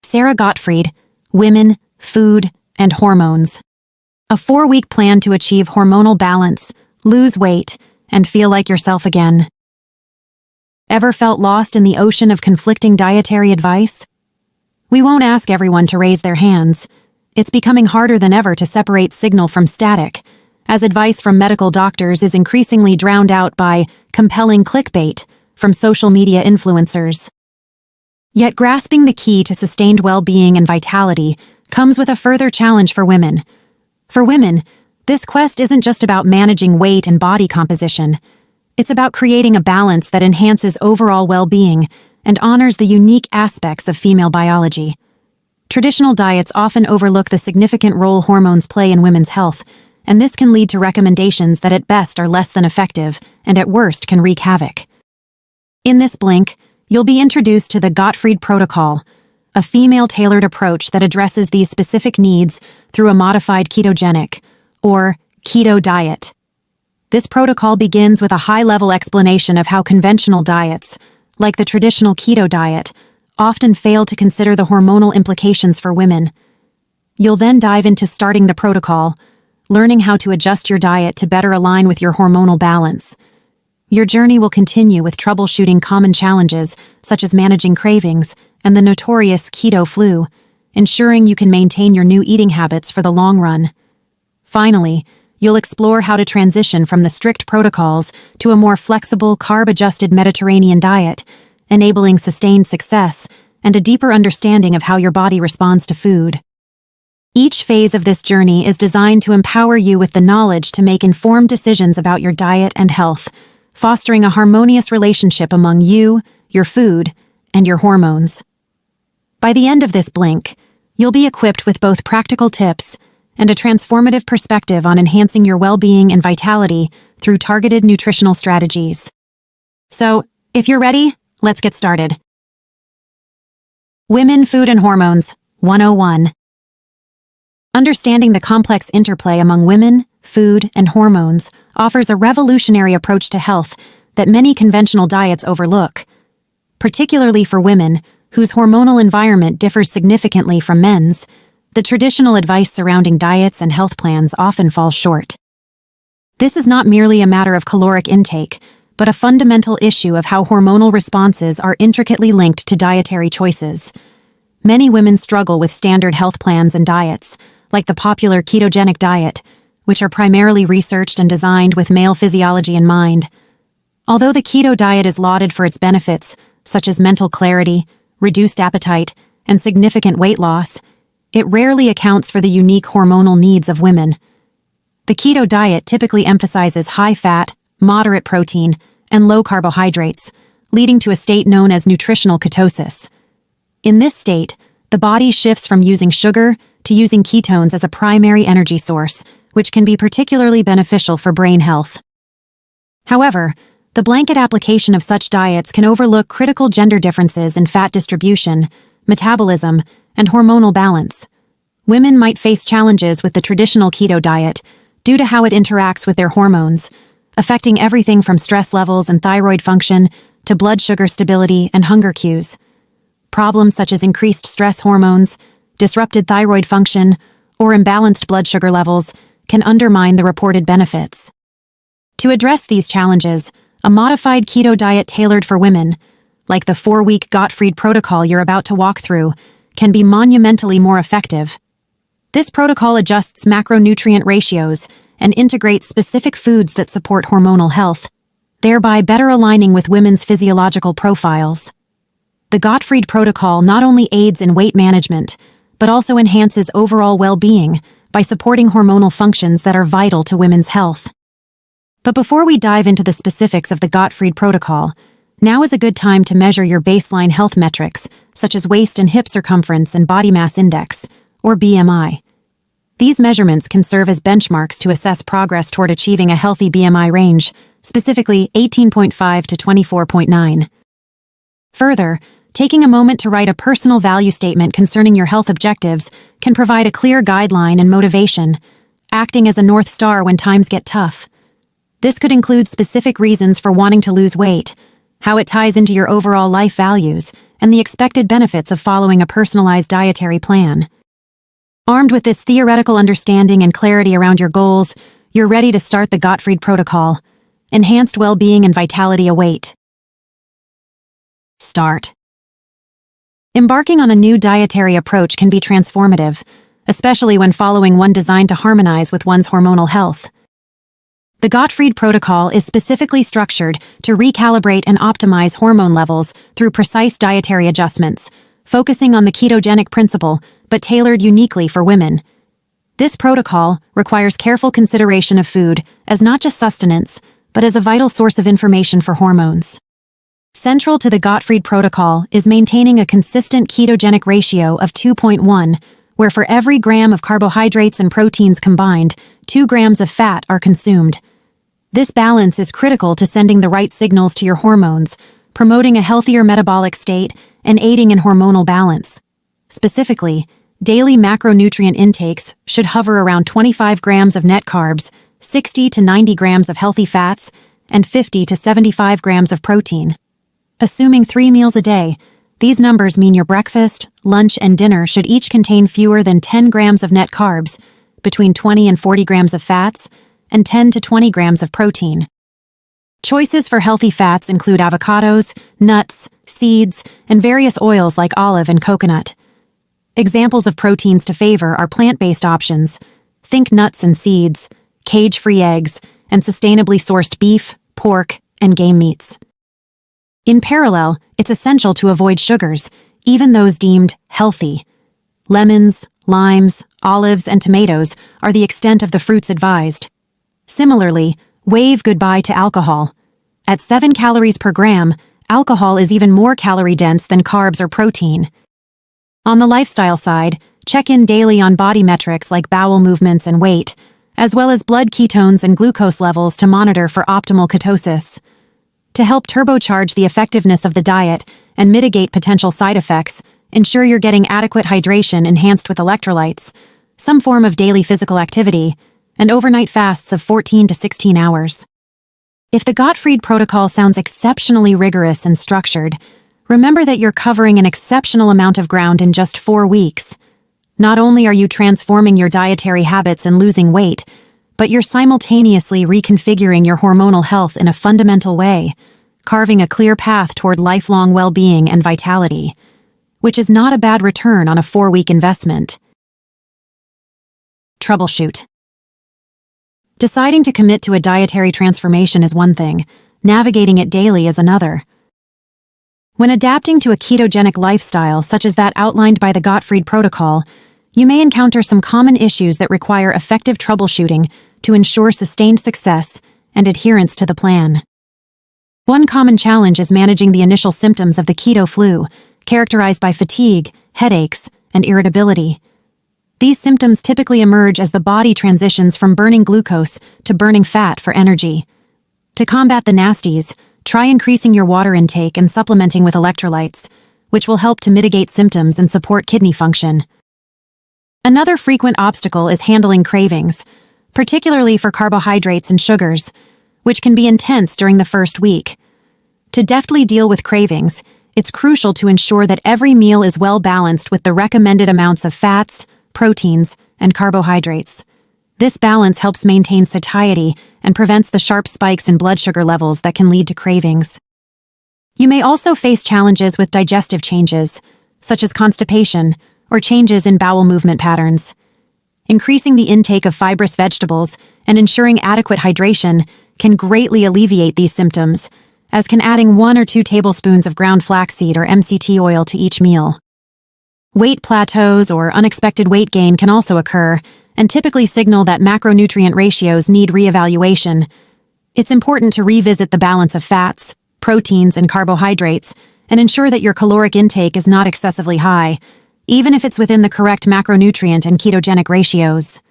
Sara Gottfried, Women, Food, and Hormones. A 4-week plan to achieve hormonal balance, lose weight, and feel like yourself again. Ever felt lost in the ocean of conflicting dietary advice? We won't ask everyone to raise their hands. It's becoming harder than ever to separate signal from static, as advice from medical doctors is increasingly drowned out by compelling clickbait from social media influencers. Yet grasping the key to sustained well-being and vitality comes with a further challenge for women. For women, this quest isn't just about managing weight and body composition. It's about creating a balance that enhances overall well-being and honors the unique aspects of female biology. Traditional diets often overlook the significant role hormones play in women's health, and this can lead to recommendations that at best are less than effective and at worst can wreak havoc. In this blink, you'll be introduced to the Gottfried protocol, a female-tailored approach that addresses these specific needs through a modified ketogenic, or keto diet. This protocol begins with a high-level explanation of how conventional diets, like the traditional keto diet, often fail to consider the hormonal implications for women. You'll then dive into starting the protocol, learning how to adjust your diet to better align with your hormonal balance. Your journey will continue with troubleshooting common challenges such as managing cravings and the notorious keto flu, ensuring you can maintain your new eating habits for the long run. Finally, you'll explore how to transition from the strict protocols to a more flexible, carb-adjusted Mediterranean diet, enabling sustained success and a deeper understanding of how your body responds to food. Each phase of this journey is designed to empower you with the knowledge to make informed decisions about your diet and health, fostering a harmonious relationship among you, your food, and your hormones. By the end of this blink, you'll be equipped with both practical tips and a transformative perspective on enhancing your well-being and vitality through targeted nutritional strategies. So, if you're ready, let's get started. Women, Food, and Hormones 101. Understanding the complex interplay among women, food, and hormones offers a revolutionary approach to health that many conventional diets overlook. Particularly for women, whose hormonal environment differs significantly from men's, the traditional advice surrounding diets and health plans often falls short. This is not merely a matter of caloric intake, but a fundamental issue of how hormonal responses are intricately linked to dietary choices. Many women struggle with standard health plans and diets, like the popular ketogenic diet, which are primarily researched and designed with male physiology in mind. Although the keto diet is lauded for its benefits, such as mental clarity, reduced appetite, and significant weight loss, it rarely accounts for the unique hormonal needs of women. The keto diet typically emphasizes high fat, moderate protein, and low carbohydrates, leading to a state known as nutritional ketosis. In this state, the body shifts from using sugar to using ketones as a primary energy source, which can be particularly beneficial for brain health. However, the blanket application of such diets can overlook critical gender differences in fat distribution, metabolism, and hormonal balance. Women might face challenges with the traditional keto diet due to how it interacts with their hormones, affecting everything from stress levels and thyroid function to blood sugar stability and hunger cues. Problems such as increased stress hormones, disrupted thyroid function, or imbalanced blood sugar levels can undermine the reported benefits. To address these challenges, a modified keto diet tailored for women, like the 4-week Gottfried protocol you're about to walk through, can be monumentally more effective. This protocol adjusts macronutrient ratios and integrates specific foods that support hormonal health, thereby better aligning with women's physiological profiles. The Gottfried protocol not only aids in weight management, but also enhances overall well-being by supporting hormonal functions that are vital to women's health. But before we dive into the specifics of the Gottfried protocol, now is a good time to measure your baseline health metrics, such as waist and hip circumference and body mass index, or BMI. These measurements can serve as benchmarks to assess progress toward achieving a healthy BMI range, specifically 18.5 to 24.9. Further, taking a moment to write a personal value statement concerning your health objectives can provide a clear guideline and motivation, acting as a North Star when times get tough. This could include specific reasons for wanting to lose weight, how it ties into your overall life values, and the expected benefits of following a personalized dietary plan. Armed with this theoretical understanding and clarity around your goals, you're ready to start the Gottfried protocol. Enhanced well-being and vitality await. Start. Embarking on a new dietary approach can be transformative, especially when following one designed to harmonize with one's hormonal health. The Gottfried protocol is specifically structured to recalibrate and optimize hormone levels through precise dietary adjustments, focusing on the ketogenic principle, but tailored uniquely for women. This protocol requires careful consideration of food as not just sustenance, but as a vital source of information for hormones. Central to the Gottfried protocol is maintaining a consistent ketogenic ratio of 2.1, where for every gram of carbohydrates and proteins combined, 2 grams of fat are consumed. This balance is critical to sending the right signals to your hormones, promoting a healthier metabolic state, and aiding in hormonal balance. Specifically, daily macronutrient intakes should hover around 25 grams of net carbs, 60 to 90 grams of healthy fats, and 50 to 75 grams of protein. Assuming 3 meals a day, these numbers mean your breakfast, lunch, and dinner should each contain fewer than 10 grams of net carbs, between 20 and 40 grams of fats, and 10 to 20 grams of protein. Choices for healthy fats include avocados, nuts, seeds, and various oils like olive and coconut. Examples of proteins to favor are plant-based options. Think nuts and seeds, cage-free eggs, and sustainably sourced beef, pork, and game meats. In parallel, it's essential to avoid sugars, even those deemed healthy. Lemons, limes, olives, and tomatoes are the extent of the fruits advised. Similarly, wave goodbye to alcohol. At 7 calories per gram, alcohol is even more calorie-dense than carbs or protein. On the lifestyle side, check in daily on body metrics like bowel movements and weight, as well as blood ketones and glucose levels to monitor for optimal ketosis. To help turbocharge the effectiveness of the diet and mitigate potential side effects, ensure you're getting adequate hydration enhanced with electrolytes, some form of daily physical activity, and overnight fasts of 14 to 16 hours. If the Gottfried protocol sounds exceptionally rigorous and structured, remember that you're covering an exceptional amount of ground in just 4 weeks. Not only are you transforming your dietary habits and losing weight, but you're simultaneously reconfiguring your hormonal health in a fundamental way, carving a clear path toward lifelong well-being and vitality, which is not a bad return on a 4-week investment. Troubleshoot. Deciding to commit to a dietary transformation is one thing, navigating it daily is another. When adapting to a ketogenic lifestyle such as that outlined by the Gottfried protocol, you may encounter some common issues that require effective troubleshooting to ensure sustained success and adherence to the plan. One common challenge is managing the initial symptoms of the keto flu, characterized by fatigue, headaches, and irritability. These symptoms typically emerge as the body transitions from burning glucose to burning fat for energy. To combat the nasties, try increasing your water intake and supplementing with electrolytes, which will help to mitigate symptoms and support kidney function. Another frequent obstacle is handling cravings, particularly for carbohydrates and sugars, which can be intense during the first week. To deftly deal with cravings, it's crucial to ensure that every meal is well balanced with the recommended amounts of fats, proteins, and carbohydrates. This balance helps maintain satiety and prevents the sharp spikes in blood sugar levels that can lead to cravings. You may also face challenges with digestive changes, such as constipation or changes in bowel movement patterns. Increasing the intake of fibrous vegetables and ensuring adequate hydration can greatly alleviate these symptoms, as can adding 1 or 2 tablespoons of ground flaxseed or MCT oil to each meal. Weight plateaus or unexpected weight gain can also occur, and typically signal that macronutrient ratios need reevaluation. It's important to revisit the balance of fats, proteins, and carbohydrates, and ensure that your caloric intake is not excessively high, even if it's within the correct macronutrient and ketogenic ratios.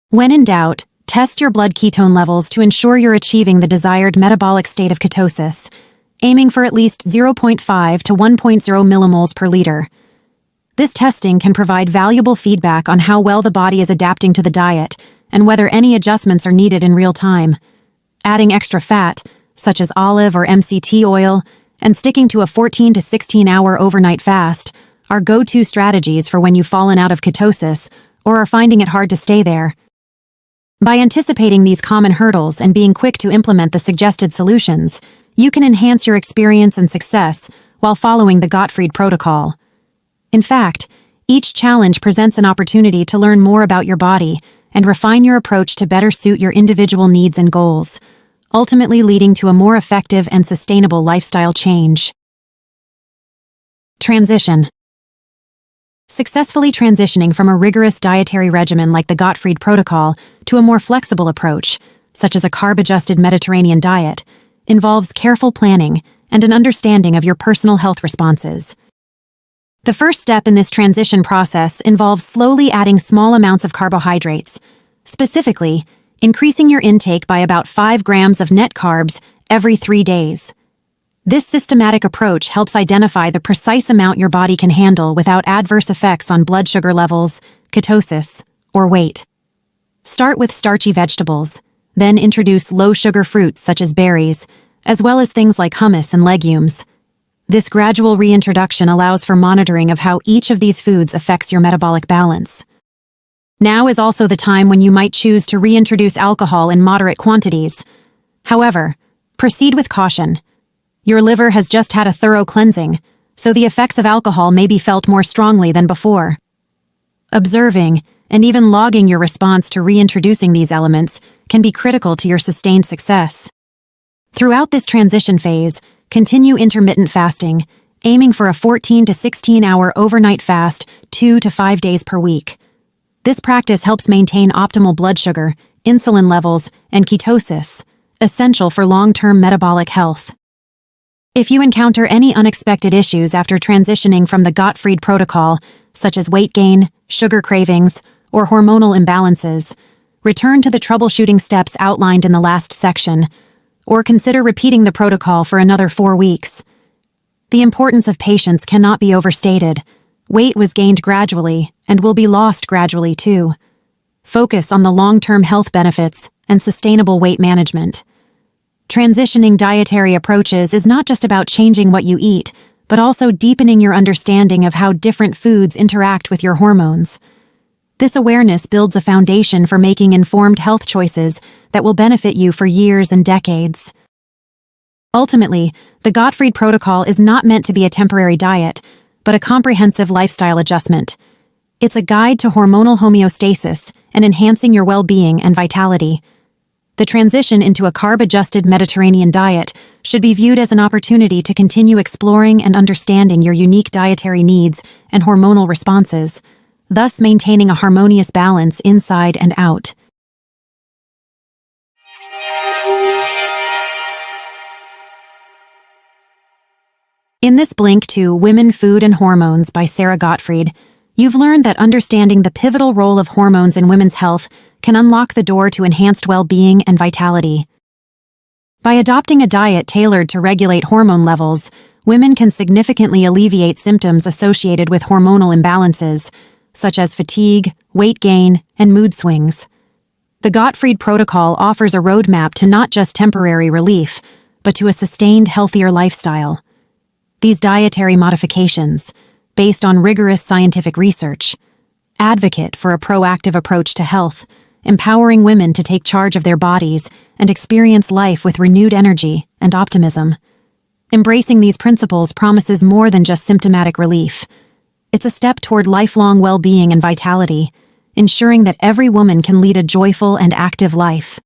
When in doubt, test your blood ketone levels to ensure you're achieving the desired metabolic state of ketosis, aiming for at least 0.5 to 1.0 millimoles per liter. This testing can provide valuable feedback on how well the body is adapting to the diet and whether any adjustments are needed in real time. Adding extra fat, such as olive or MCT oil, and sticking to a 14 to 16-hour overnight fast are go-to strategies for when you've fallen out of ketosis or are finding it hard to stay there. By anticipating these common hurdles and being quick to implement the suggested solutions, you can enhance your experience and success while following the Gottfried protocol. In fact, each challenge presents an opportunity to learn more about your body and refine your approach to better suit your individual needs and goals, ultimately leading to a more effective and sustainable lifestyle change. Transition. Successfully transitioning from a rigorous dietary regimen like the Gottfried protocol to a more flexible approach, such as a carb-adjusted Mediterranean diet, involves careful planning and an understanding of your personal health responses. The first step in this transition process involves slowly adding small amounts of carbohydrates, specifically, increasing your intake by about 5 grams of net carbs every 3 days. This systematic approach helps identify the precise amount your body can handle without adverse effects on blood sugar levels, ketosis, or weight. Start with starchy vegetables, then introduce low-sugar fruits such as berries, as well as things like hummus and legumes. This gradual reintroduction allows for monitoring of how each of these foods affects your metabolic balance. Now is also the time when you might choose to reintroduce alcohol in moderate quantities. However, proceed with caution. Your liver has just had a thorough cleansing, so the effects of alcohol may be felt more strongly than before. Observing and even logging your response to reintroducing these elements can be critical to your sustained success. Throughout this transition phase, continue intermittent fasting, aiming for a 14 to 16-hour overnight fast 2 to 5 days per week. This practice helps maintain optimal blood sugar, insulin levels, and ketosis, essential for long-term metabolic health. If you encounter any unexpected issues after transitioning from the Gottfried protocol, such as weight gain, sugar cravings, or hormonal imbalances, return to the troubleshooting steps outlined in the last section, or consider repeating the protocol for another 4 weeks. The importance of patience cannot be overstated. Weight was gained gradually and will be lost gradually too. Focus on the long-term health benefits and sustainable weight management. Transitioning dietary approaches is not just about changing what you eat, but also deepening your understanding of how different foods interact with your hormones. This awareness builds a foundation for making informed health choices that will benefit you for years and decades. Ultimately, the Gottfried protocol is not meant to be a temporary diet, but a comprehensive lifestyle adjustment. It's a guide to hormonal homeostasis and enhancing your well-being and vitality. The transition into a carb-adjusted Mediterranean diet should be viewed as an opportunity to continue exploring and understanding your unique dietary needs and hormonal responses, thus maintaining a harmonious balance inside and out. In this blink to Women, Food, and Hormones by Sara Gottfried, you've learned that understanding the pivotal role of hormones in women's health can unlock the door to enhanced well-being and vitality. By adopting a diet tailored to regulate hormone levels, women can significantly alleviate symptoms associated with hormonal imbalances, such as fatigue, weight gain, and mood swings. The Gottfried protocol offers a roadmap to not just temporary relief, but to a sustained, healthier lifestyle. These dietary modifications, based on rigorous scientific research, advocate for a proactive approach to health, empowering women to take charge of their bodies and experience life with renewed energy and optimism. Embracing these principles promises more than just symptomatic relief. It's a step toward lifelong well-being and vitality, ensuring that every woman can lead a joyful and active life.